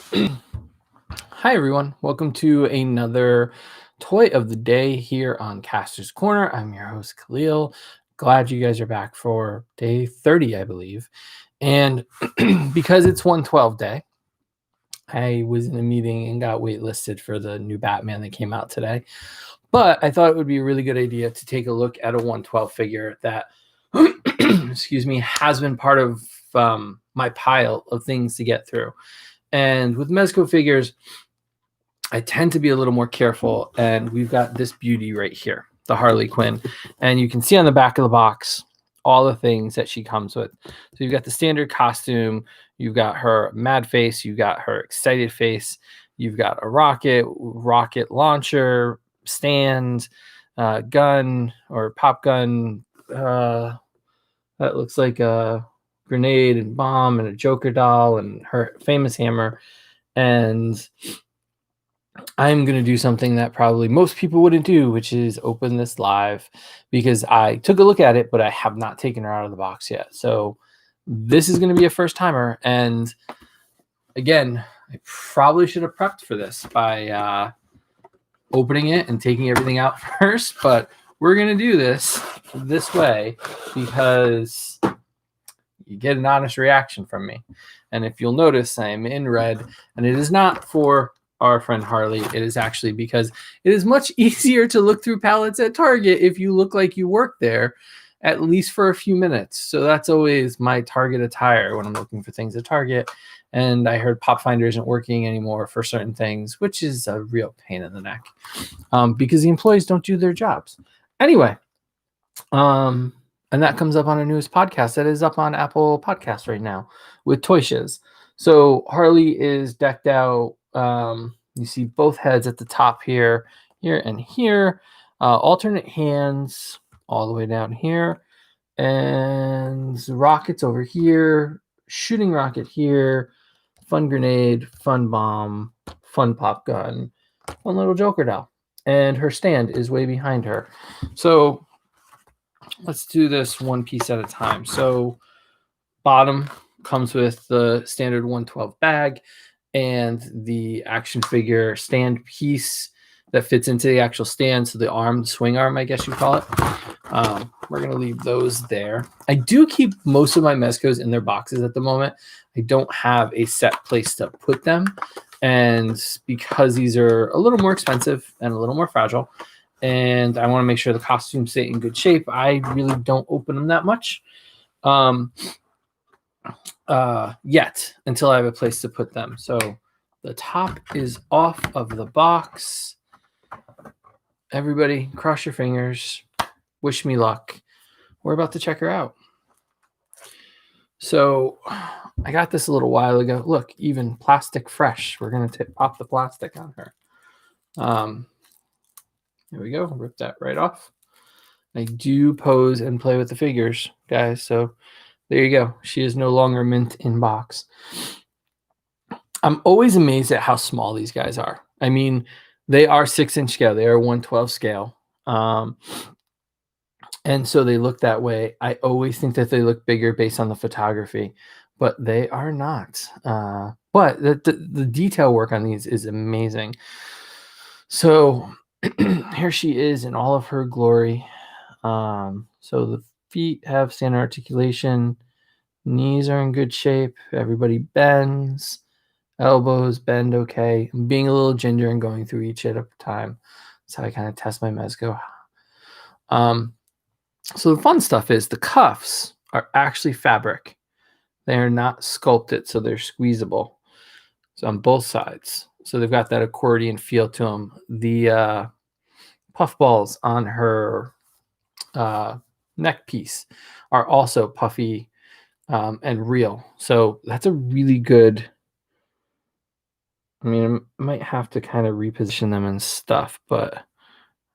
Hi, everyone. Welcome to another toy of the day here on Kastor's Corner. I'm your host, Khalil. Glad you guys are back for day 30, I believe. And because it's 112 day, I was in a meeting and got waitlisted for the new Batman that came out today. But I thought it would be a really good idea to take a look at a 112 figure that, excuse me, has been part of my pile of things to get through. And with Mezco figures, I tend to be a little more careful, and we've got this beauty right here, the Harley Quinn. And you can see on the back of the box all the things that she comes with. So you've got the standard costume, you've got her mad face, you've got her excited face, you've got a rocket launcher, stand, gun or pop gun. That looks like a grenade and bomb and a Joker doll and her famous hammer. And I'm going to do something that probably most people wouldn't do, which is open this live, because I took a look at it, but I have not taken her out of the box yet. So this is going to be a first timer. And again, I probably should have prepped for this by opening it and taking everything out first, but we're going to do this way because you get an honest reaction from me. And if you'll notice, I am in red, and it is not for our friend Harley. It is actually because it is much easier to look through palettes at Target if you look like you work there, at least for a few minutes. So that's always my Target attire when I'm looking for things at Target. And I heard Pop Finder isn't working anymore for certain things, which is a real pain in the neck because the employees don't do their jobs. Anyway, and that comes up on our newest podcast that is up on Apple Podcasts right now with Toy Shiz. So Harley is decked out. You see both heads at the top here, and here. Alternate hands all the way down here. And rockets over here. Shooting rocket here. Fun grenade, fun bomb, fun pop gun, fun little Joker doll. And her stand is way behind her. So let's do this one piece at a time. So bottom comes with the standard 112 bag and the action figure stand piece that fits into the actual stand. So the arm, swing arm, I guess you call it. We're going to leave those there. I do keep most of my Mezcos in their boxes at the moment. I don't have a set place to put them. And because these are a little more expensive and a little more fragile, and I want to make sure the costumes stay in good shape, I really don't open them that much yet until I have a place to put them. So the top is off of the box. Everybody, cross your fingers. Wish me luck. We're about to check her out. So I got this a little while ago. Look, even plastic fresh. We're going to pop the plastic on her. There we go. Rip that right off. I do pose and play with the figures, guys. So there you go. She is no longer mint in box. I'm always amazed at how small these guys are. I mean, they are 6-inch scale. They are 112 scale. And so they look that way. I always think that they look bigger based on the photography, but they are not. But the detail work on these is amazing. So here she is in all of her glory. So the feet have standard articulation. Knees are in good shape. Everybody bends. Elbows bend okay. I'm being a little ginger and going through each at a time. That's how I kind of test my Mezco. So the fun stuff is the cuffs are actually fabric. They are not sculpted, so they're squeezable. So on both sides. So they've got that accordion feel to them. The puff balls on her neck piece are also puffy and real. So that's a really good... I mean, I might have to kind of reposition them and stuff, but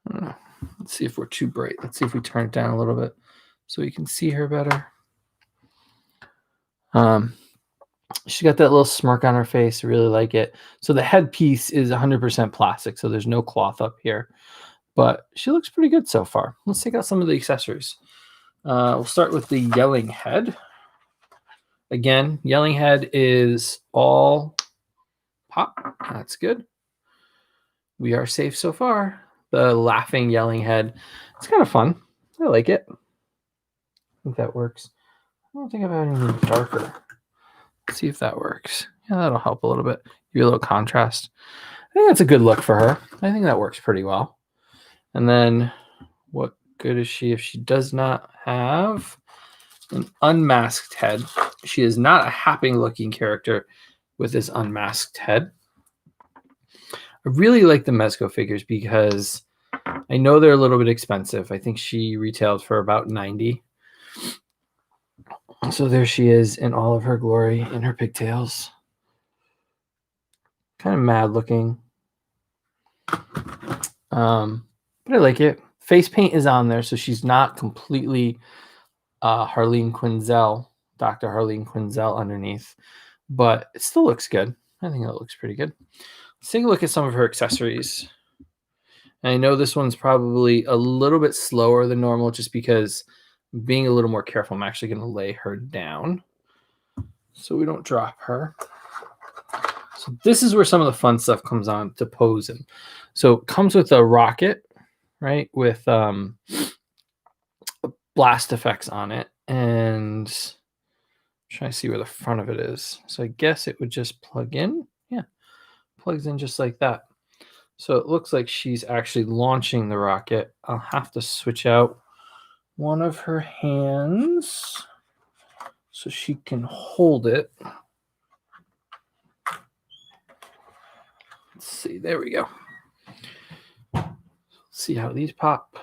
I don't know. Let's see if we're too bright. Let's see if we turn it down a little bit so we can see her better. She's got that little smirk on her face. I really like it. So the headpiece is 100% plastic, so there's no cloth up here. But she looks pretty good so far. Let's take out some of the accessories. We'll start with the yelling head. Again, yelling head is all That's good. We are safe so far. The laughing, yelling head. It's kind of fun. I like it. I think that works. I don't think I've had anything darker. Let's see if that works. Yeah, that'll help a little bit. Give you a little contrast. I think that's a good look for her. I think that works pretty well. And then what good is she if she does not have an unmasked head? She is not a happy looking character with this unmasked head. I really like the Mezco figures because I know they're a little bit expensive. I think she retailed for about $90. So there she is in all of her glory in her pigtails. Kind of mad looking. But I like it. Face paint is on there, so she's not completely Harleen Quinzel, Dr. Harleen Quinzel underneath, but it still looks good. I think it looks pretty good. Let's take a look at some of her accessories. And I know this one's probably a little bit slower than normal just because I'm being a little more careful. I'm actually going to lay her down so we don't drop her. So this is where some of the fun stuff comes on to pose in. So it comes with a rocket, right, with blast effects on it, and I'm trying to see where the front of it is. So I guess it would just plug in. Yeah, plugs in just like that. So it looks like she's actually launching the rocket. I'll have to switch out one of her hands so she can hold it. Let's see, there we go. Let's see how these pop.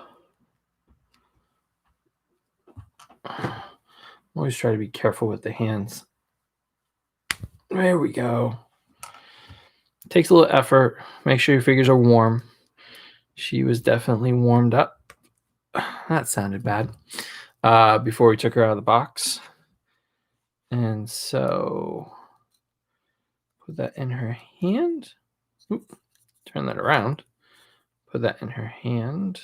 Always try to be careful with the hands. There we go. Takes a little effort. Make sure your figures are warm. She was definitely warmed up. That sounded bad. Before we took her out of the box. And so put that in her hand. Oop, turn that around. Put that in her hand.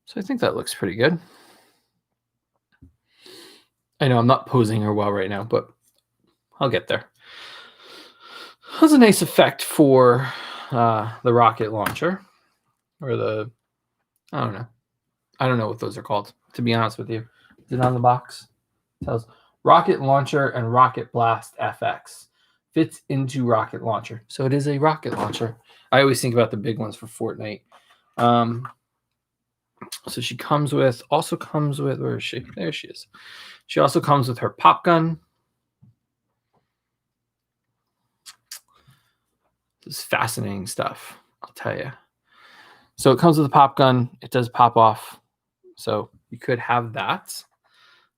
So I think that looks pretty good. I know I'm not posing her well right now, but I'll get there. That's a nice effect for the rocket launcher, or the, I don't know what those are called, to be honest with you. Is it on the box? It tells rocket launcher and rocket blast FX. Fits into rocket launcher. So it is a rocket launcher. I always think about the big ones for Fortnite. So she also comes with, where is she? There she is. She also comes with her pop gun. This is fascinating stuff, I'll tell you. So it comes with a pop gun. It does pop off. So you could have that.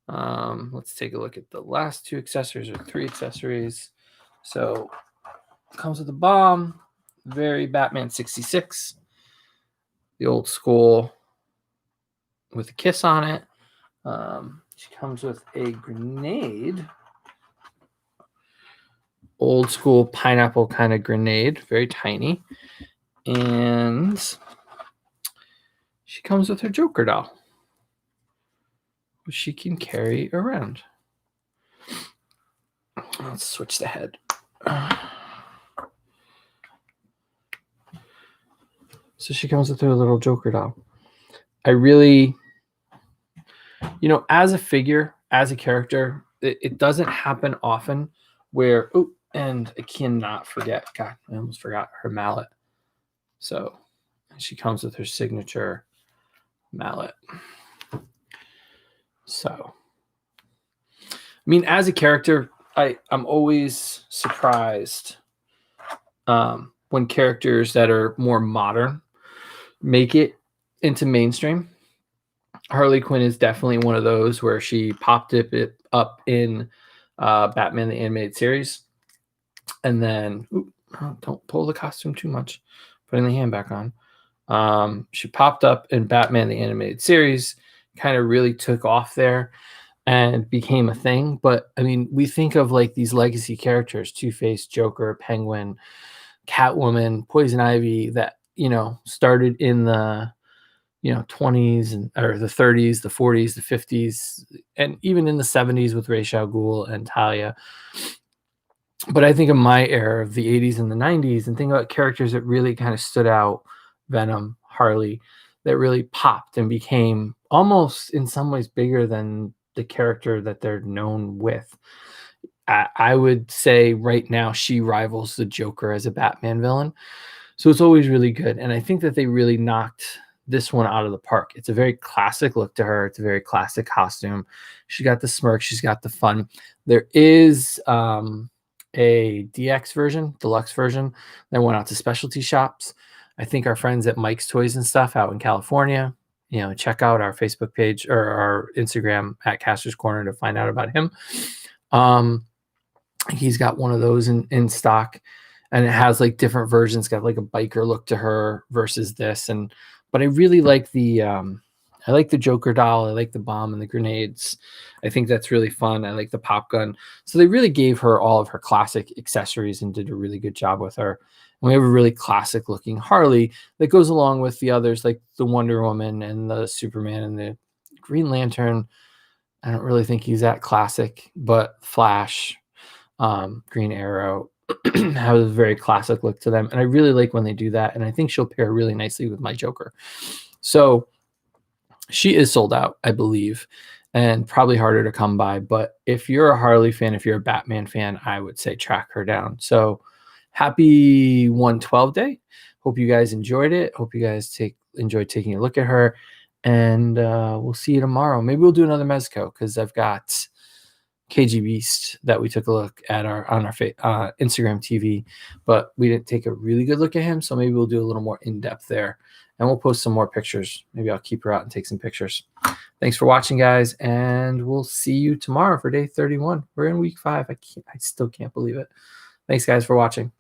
Let's take a look at the last two accessories, or three accessories. So it comes with a bomb, very Batman 66, the old school with a kiss on it. She comes with a grenade, old school pineapple kind of grenade, very tiny. And she comes with her Joker doll, which she can carry around. Let's switch the head. So she comes with her little Joker doll. I really, as a figure, as a character, it doesn't happen often where, and I cannot forget, God, I almost forgot her mallet. So she comes with her signature mallet. So, as a character, I'm always surprised when characters that are more modern make it into mainstream. Harley Quinn is definitely one of those where she popped it up in Batman the Animated Series. And then, don't pull the costume too much, putting the hand back on. She popped up in Batman the Animated Series, kind of really took off there and became a thing. But we think of like these legacy characters, Two-Face, Joker, Penguin, Catwoman, Poison Ivy, that started in the 20s or the 30s, the 40s, the 50s, and even in the 70s with Ra's al Ghul and Talia. But I think of my era of the 80s and the 90s and think about characters that really kind of stood out, Venom, Harley, that really popped and became almost in some ways bigger than the character that they're known with. I would say right now she rivals the Joker as a Batman villain. So it's always really good. And I think that they really knocked this one out of the park. It's a very classic look to her. It's a very classic costume. She got the smirk. She's got the fun. There is a DX version, deluxe version that went out to specialty shops. I think our friends at Mike's Toys and Stuff out in California, check out our Facebook page or our Instagram at Kastor's Corner to find out about him. He's got one of those in stock, and it has like different versions. Got like a biker look to her versus this, but I really like the Joker doll. I like the bomb and the grenades. I think that's really fun. I like the pop gun. So they really gave her all of her classic accessories and did a really good job with her. And we have a really classic looking Harley that goes along with the others, like the Wonder Woman and the Superman and the Green Lantern. I don't really think he's that classic, but Flash, Green Arrow have a very classic look to them. And I really like when they do that. And I think she'll pair really nicely with my Joker. So she is sold out, I believe, and probably harder to come by. But if you're a Harley fan, if you're a Batman fan, I would say track her down. So happy 112 day. Hope you guys enjoyed it. Hope you guys enjoyed taking a look at her. And we'll see you tomorrow. Maybe we'll do another Mezco because I've got KG Beast that we took a look at on our Instagram TV, but we didn't take a really good look at him. So maybe we'll do a little more in-depth there, and we'll post some more pictures. Maybe I'll keep her out and take some pictures. Thanks for watching, guys, and we'll see you tomorrow for day 31. We're in week 5. I still can't believe it. Thanks, guys, for watching.